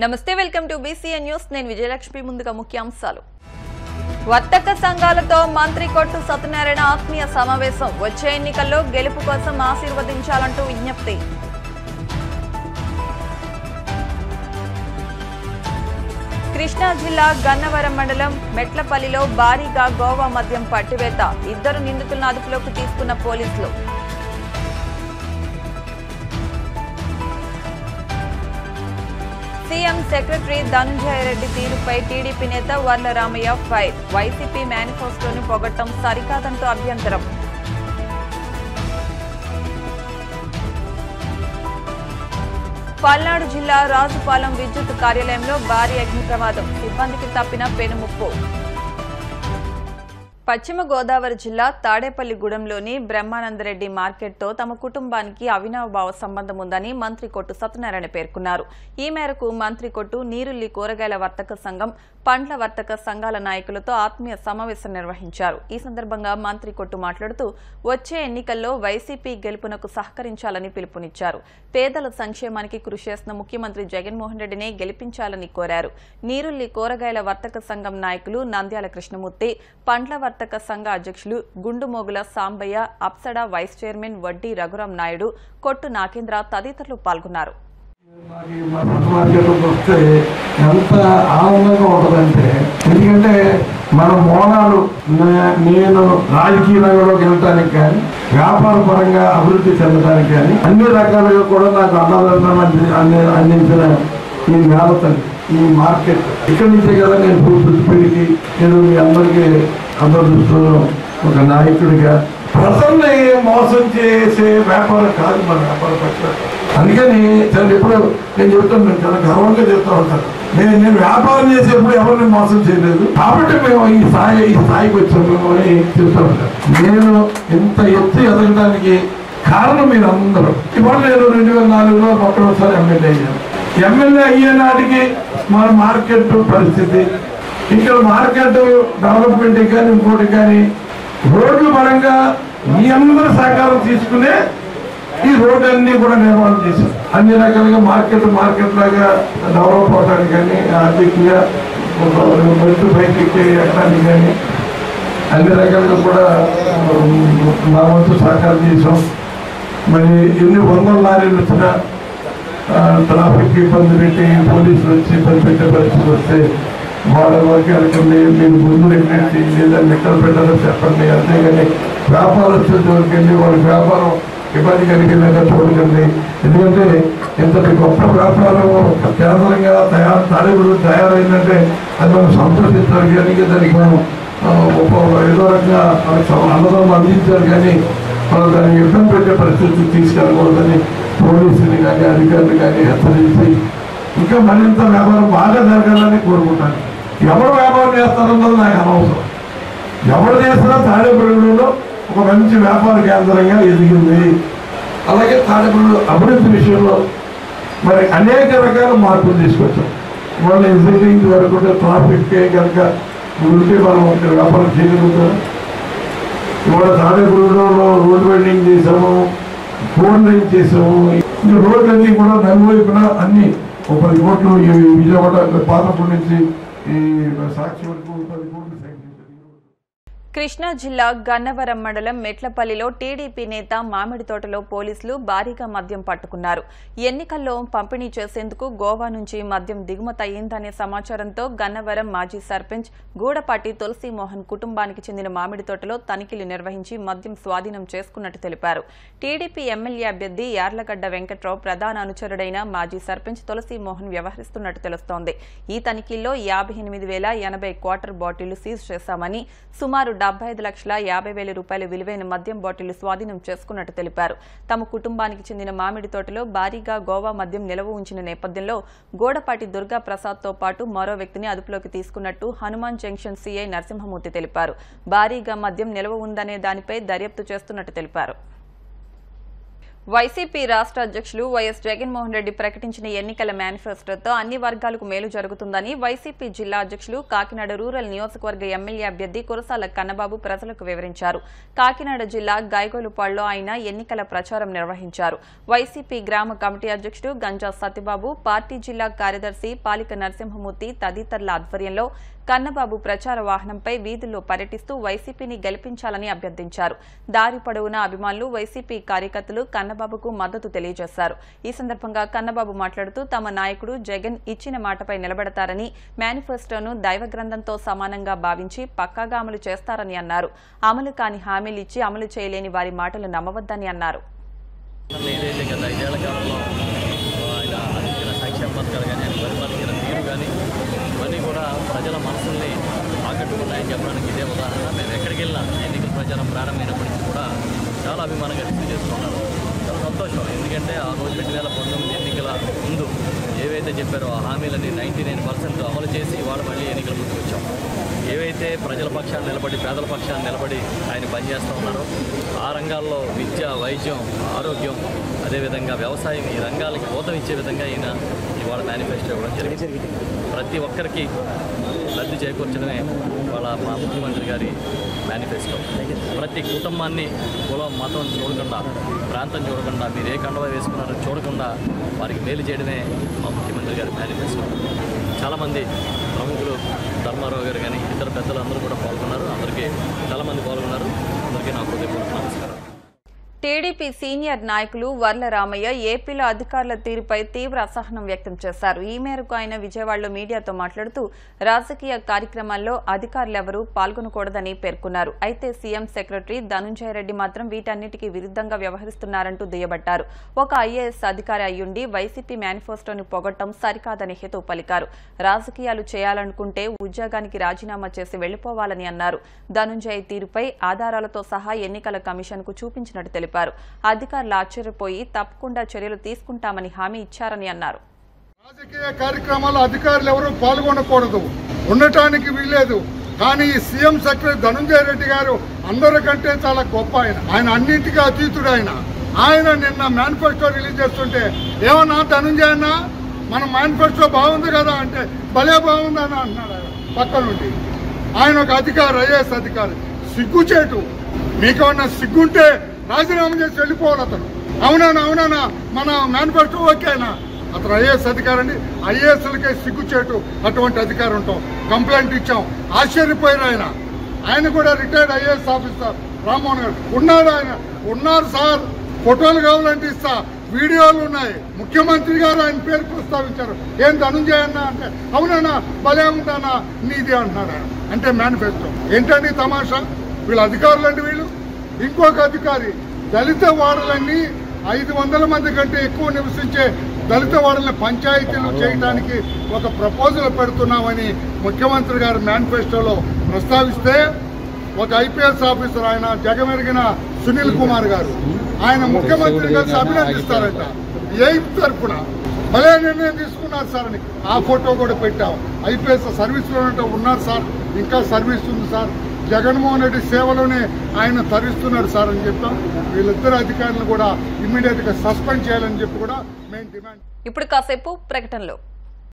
నమస్తే welcome to BCN news నేను విజయలక్ష్మి ముందుగా ముఖ్యాంశాలు వర్తక సంఘాలతో మంత్రి కొట్టు సత్యనారాయణ ఆత్మీయ సమావేశం వచ్చే ఎన్నికల్లో గెలుపు కోసం ఆశీర్వదించాలంటూ విజ్ఞప్తి కృష్ణా జిల్లా గన్నవరం మండలం మెట్లపల్లిలో భారీగా గోవా మద్యం పట్టివేత ఇద్దరు నిందితులను అదుపులోకి తీసుకున్న పోలీసులు సీఎం సెక్రటరీ ధనంజయ రెడ్డి తీరుపై టీడీపీ నేత వర్ల రామయ్య ఫైర్ వైసీపీ మేనిఫెస్టోను పొగట్టం సరికాదంటూ అభ్యంతరం పల్నాడు జిల్లా రాజుపాలెం విద్యుత్ కార్యాలయంలో భారీ అగ్ని ప్రమాదం సిబ్బందికి తప్పిన పెనుముప్పు పశ్చిమ గోదావరి జిల్లా తాడేపల్లిగూడెంలోని బ్రహ్మానందరెడ్డి మార్కెట్తో తమ కుటుంబానికి అవినాభావ సంబంధం ఉందని మంత్రి కొట్టు సత్యనారాయణ పేర్కొన్నారు. ఈ మేరకు మంత్రి కొట్టు నీరుల్లి కూరగాయల వర్తక సంఘం, పండ్ల వర్తక సంఘాల నాయకులతో ఆత్మీయ సమావేశం నిర్వహించారు. ఈ సందర్భంగా మంత్రి కొట్టు మాట్లాడుతూ వచ్చే ఎన్నికల్లో వైసీపీ గెలుపునకు సహకరించాలని పిలుపునిచ్చారు. పేదల సంక్షేమానికి కృషి చేసిన ముఖ్యమంత్రి జగన్మోహన్ రెడ్డినే గెలిపించాలని కోరారు. నీరుల్లి కూరగాయల వర్తక సంఘం నాయకులు నంద్యాల కృష్ణమూర్తి, పండ్ల వర్తక సంఘ అధ్యక్షులు గుండుమోగుల సాంబయ్య, అప్సడా వైస్ చైర్మన్ వడ్డీ రఘురాం నాయుడు, కొట్టు నాగేంద్ర తదితరులు పాల్గొన్నారు. వస్తే ఎంత ఆనందంగా ఉంటుందంటే, ఎందుకంటే మన మోనాలు నేను రాజకీయ రంగంలోకి వెళ్ళటానికి కానీ, వ్యాపార పరంగా అభివృద్ధి చెందడానికి కానీ అన్ని రకాలుగా కూడా నాకు అన్నదానం అందించిన ఈ నేలతల్లి, ఈ మార్కెట్ ఇక్కడి నుంచే కదా నేను పుట్టిపెడికి నేను మీ అందరికీ అందరిలో ఒక నాయకుడిగా ప్రజల్ని మోసం చేసే వ్యాపారం కాదు మన వ్యాపార పక్షం. అందుకని చాలా ఎప్పుడు నేను చెప్తాను, చాలా గర్వంగా చెప్తా ఉంటాను, నేను వ్యాపారం చేసేప్పుడు ఎవరిని మోసం చేయలేదు కాబట్టి మేము ఈ స్థాయికి వచ్చాము అని చెప్తా ఉంటాను. నేను ఇంత ఎత్తు ఎదగడానికి కారణం మీరు అందరూ. ఇవాళ నేను 2004లో మొట్టమొదటిసారి ఎమ్మెల్యే అయ్యాను. ఎమ్మెల్యే అయ్యే నాటికి మన మార్కెట్ పరిస్థితి, ఇక్కడ మార్కెట్ డెవలప్మెంట్ కానీ ఇంకోటి కానీ రోడ్ల పరంగా మీ అందరూ సహకారం తీసుకునే ఈ రోడ్డు అన్ని కూడా నిర్మాణం చేశాం. అన్ని రకాలుగా మార్కెట్ లాగా డెవలప్ అవడానికి కానీ, ఆర్థికంగా మెట్టు బయట ఎక్కడానికి కానీ అన్ని రకాలుగా కూడా మా వంతు సహకారం చేసాం. మరి ఎన్ని వందల లారీలు వచ్చినా ట్రాఫిక్ ఇబ్బంది పెట్టి పోలీసులు వచ్చి ఇబ్బంది పెట్టే పరిస్థితి వస్తే వాళ్ళ వరకు వెళ్ళకండి, మీరు ముందు ఎక్కడి లేదా ఎక్కడ పెట్టారో చెప్పండి. అంతేగాని వ్యాపారస్తుల జోలికెళ్ళి వాళ్ళకి వ్యాపారం ఇబ్బంది కలిగేలాగా చూడకండి. ఎందుకంటే ఇంతటి గొప్ప వ్యాపారం కేంద్రంగా తాడేపల్లి తయారైందంటే అది మనం సంతోషించాలి. కానీ దానికి మనం ఏదో రకంగా అన్నదానం అందించారు, కానీ మనం దానికి ఇబ్బంది పెట్టే పరిస్థితి తీసుకెళ్ళకూడదని పోలీసుని కానీ అధికారులు కానీ హెచ్చరించి ఇంకా మరింత వ్యాపారం బాగా జరగాలని కోరుకుంటాను. ఎవరు వ్యాపారం చేస్తారన్నది నాకు అనవసరం. ఎవరు చేసినా తాడేపల్లిలో ఒక మంచి వ్యాపార కేంద్రంగా ఎదిగింది. అలాగే తాడేపల్లి అభివృద్ధి విషయంలో మరి అనేక రకాల మార్పులు తీసుకొచ్చాం. వాళ్ళ ఇంజనీరింగ్ వరకు ట్రాఫిక్కే కనుక ఉంటే మనం ఇక్కడ వ్యాపారం చేయగలుగుతాం. ఇవాళ తాడేపల్లిలో రోడ్ వెల్డింగ్ చేసాము, ఫోన్ లైన్ చేసాము. ఈ రోడ్లన్నీ కూడా నలువైపున అన్ని 10 కోట్లు విజయవాడ పాతపూడి నుంచి ఈ సాక్షి వరకు 10 కోట్లు. కృష్ణా జిల్లా గన్నవరం మండలం మెట్లపల్లిలో టీడీపీ నేత మామిడి తోటలో పోలీసులు భారీగా మద్యం పట్టుకున్నారు. ఎన్నికల్లో పంపిణీ చేసేందుకు గోవా నుంచి మద్యం దిగుమతయ్యిందనే సమాచారంతో గన్నవరం మాజీ సర్పంచ్ గూడపాటి తులసీమోహన్ కుటుంబానికి చెందిన మామిడి తోటలో తనిఖీలు నిర్వహించి మద్యం స్వాధీనం చేసుకున్నట్టు తెలిపారు. టీడీపీ ఎమ్మెల్యే అభ్యర్థి యార్లగడ్డ వెంకట్రావు ప్రధాన అనుచరుడైన మాజీ సర్పంచ్ తులసీమోహన్ వ్యవహరిస్తున్నట్టు తెలుస్తోంది. ఈ తనిఖీల్లో 58,080 క్వార్టర్ బాటిళ్లు సీజ్ చేశామని, సుమారు 75,50,000 రూపాయల విలువైన మద్యం బాటిళ్లు స్వాధీనం చేసుకున్నట్టు తెలిపారు. తమ కుటుంబానికి చెందిన మామిడి తోటలో భారీగా గోవా మద్యం నిల్వ ఉంచిన నేపథ్యంలో గోడపాటి దుర్గా ప్రసాద్తో పాటు మరో వ్యక్తిని అదుపులోకి తీసుకున్నట్టు హనుమాన్ జంక్షన్ సీఐ నరసింహమూర్తి తెలిపారు. భారీగా మద్యం నిల్వ ఉందనే దానిపై దర్యాప్తు చేస్తున్నట్టు తెలిపారు. వైసీపీ రాష్ట్ర అధ్యక్షులు వైఎస్ జగన్మోహన్ రెడ్డి ప్రకటించిన ఎన్నికల మేనిఫెస్టోతో అన్ని వర్గాలకు మేలు జరుగుతుందని వైసీపీ జిల్లా అధ్యక్షులు కాకినాడ రూరల్ నియోజకవర్గ ఎమ్మెల్యే అభ్యర్థి కురసాల కన్నబాబు ప్రజలకు వివరించారు. కాకినాడ జిల్లా గైగోలుపాడులో ఆయన ఎన్నికల ప్రచారం నిర్వహించారు. వైసీపీ గ్రామ కమిటీ అధ్యక్షుడు గంజా సత్యబాబు, పార్టీ జిల్లా కార్యదర్శి పాలిక నరసింహమూర్తి తదితరుల ఆధ్వర్యంలో కన్నబాబు ప్రచార వాహనంపై వీధుల్లో పర్యటిస్తూ వైసీపీని గెలిపించాలని అభ్యర్థించారు. దారి పొడవునా అభిమానులు, వైసీపీ కార్యకర్తలు కన్నబాబుకు మద్దతు తెలియజేశారు. ఈ సందర్భంగా కన్నబాబు మాట్లాడుతూ తమ నాయకుడు జగన్ ఇచ్చిన మాటపై నిలబడతారని, మేనిఫెస్టోను దైవ గ్రంథంతో సమానంగా భావించి పక్కాగా అమలు చేస్తారని అన్నారు. అమలు కాని హామీలు ఇచ్చి అమలు చేయలేని వారి మాటలు నమ్మవద్దని అన్నారు. ఇవన్నీ కూడా ప్రజల మనసుల్ని ఆకట్టుకున్నాయని చెప్పడానికి ఇదే ఉదాహరణ. మేము ఎక్కడికి వెళ్ళినా ఎన్నికల ప్రచారం ప్రారంభమైనప్పటి నుంచి కూడా చాలా అభిమానంగా రిసీవ్ చేసుకున్నారు. చాలా సంతోషం. ఎందుకంటే ఆ రోజు 2019 ఎన్నికల ముందు ఏవైతే చెప్పారో ఆ హామీలని 99% అమలు చేసి ఇవాళ మళ్ళీ ఎన్నికల ముందుకు వచ్చాం. ఏవైతే ప్రజల పక్షాన్ని నిలబడి, పేదల పక్షాన్ని నిలబడి ఆయన పనిచేస్తూ ఉన్నారో ఆ రంగాల్లో విద్య, వైద్యం, ఆరోగ్యం, అదేవిధంగా వ్యవసాయం, ఈ రంగాలకి ఊతం ఇచ్చే విధంగా ఈయన ఇవాళ మేనిఫెస్టో ఇవ్వడం జరిగింది. ప్రతి ఒక్కరికి లబ్ధి చేకూర్చడమే వాళ్ళ మా ముఖ్యమంత్రి గారి మేనిఫెస్టో. ప్రతి కుటుంబాన్ని కులం, మతం చూడకుండా, ప్రాంతం చూడకుండా, మీరు ఏ కండవ వేసుకున్నారో చూడకుండా వారికి మేలు చేయడమే మా ముఖ్యమంత్రి గారి మేనిఫెస్టో. చాలామంది ప్రముఖులు, ధర్మారావు గారు కానీ ఇతర పెద్దలు అందరూ కూడా పాల్గొన్నారు. చాలామంది పాల్గొన్నారు. అందరికీ నా హృదయపూర్వక నమస్కారం. టీడీపీ సీనియర్ నాయకులు వర్ల రామయ్య ఏపీలో అధికారుల తీరుపై తీవ్ర అసహనం వ్యక్తం చేశారు. ఈ మేరకు ఆయన విజయవాడలో మీడియాతో మాట్లాడుతూ రాజకీయ కార్యక్రమాల్లో అధికారులెవరూ పాల్గొనకూడదని పేర్కొన్నారు. అయితే సీఎం సెక్రటరీ ధనుంజయ రెడ్డి మాత్రం వీటన్నిటికీ విరుద్ధంగా వ్యవహరిస్తున్నారంటూ దుయ్యబట్టారు. ఒక ఐఏఎస్ అధికారి అయ్యుండి వైసీపీ మేనిఫెస్టోని పొగట్టం సరికాదని హితవు పలికారు. రాజకీయాలు చేయాలనుకుంటే ఉద్యోగానికి రాజీనామా చేసి వెళ్లిపోవాలని అన్నారు. ధనుంజయ తీరుపై ఆధారాలతో సహా ఎన్నికల కమిషన్కు చూపించినట్టు తెలిపారు. అధికారులు ఆశ్చర్యపోయి తప్పకుండా చర్యలు తీసుకుంటామని హామీ ఇచ్చారని అన్నారు. రాజకీయ కార్యక్రమాల్లో అధికారులు ఎవరూ పాల్గొనకూడదు, ఉండటానికి వీల్లేదు. కానీ సీఎం సెక్రటరీ ధనుంజయ రెడ్డి గారు అందరికంటే చాలా గొప్ప. ఆయన అన్నింటికీ అతీతుడు. ఆయన నిన్న మేనిఫెస్టో రిలీజ్ చేస్తుంటే ఏమన్నా ధనుంజయ అన్న మన మేనిఫెస్టో బాగుంది కదా అంటే భలే బాగుందని అంటున్నాడు పక్క నుండి. ఆయన ఒక అధికారి, ఐఏఎస్ అధికారి. సిగ్గుచేటు. మీకేమన్నా సిగ్గుంటే రాజీనామా చేసి వెళ్ళిపోవాలి అతను. అవునా మన మేనిఫెస్టో ఓకేనా? అతను ఐఏఎస్ అధికారి అండి. ఐఏఎస్లకే సిగ్గుచేటు అటువంటి అధికారం ఉంటాం. కంప్లైంట్ ఇచ్చాం. ఆశ్చర్యపోయారు. ఆయన కూడా రిటైర్డ్ ఐఏఎస్ ఆఫీసర్ రామ్మోహన్ గారు ఉన్నారు సార్. ఫోటోలు కావాలంటే ఇస్తా, వీడియోలు ఉన్నాయి. ముఖ్యమంత్రి గారు ఆయన పేరు ప్రస్తావించారు. ఏం ధనుంజయ అన్న అంటే అవునా భలే ఉంటానా నీది అంటున్నాడు. అంటే మేనిఫెస్టో ఏంటండి తమాషా? వీళ్ళ అధికారులు అండి వీళ్ళు. ఇంకొక అధికారి దళిత వాడలన్నీ 500 మంది కంటే ఎక్కువ నివసించే దళిత వాడల్ని పంచాయతీలు చేయడానికి ఒక ప్రపోజల్ పెడుతున్నామని ముఖ్యమంత్రి గారు మేనిఫెస్టోలో ప్రస్తావిస్తే ఒక ఐపీఎస్ ఆఫీసర్ ఆయన జగమెరిగిన సునీల్ కుమార్ గారు ఆయన ముఖ్యమంత్రి గారు అభినందిస్తారట. ఎయిత్ తరఫున భలే నిర్ణయం తీసుకున్నారు సార్ అని ఆ ఫోటో కూడా పెట్టాం. ఐపీఎస్ సర్వీస్లో ఉన్నారు సార్, ఇంకా సర్వీస్ ఉంది సార్, జగన్మోహన్ రెడ్డి సేవలోనే ఆయన తరిస్తున్నారు సార్ అని చెప్పాం. వీళ్ళిద్దరు అధికారులను కూడా ఇమ్మీడియట్ గా సస్పెండ్ చేయాలని చెప్పి కూడా మేము డిమాండ్. ఇప్పుడు కాసేపు ప్రకటనలో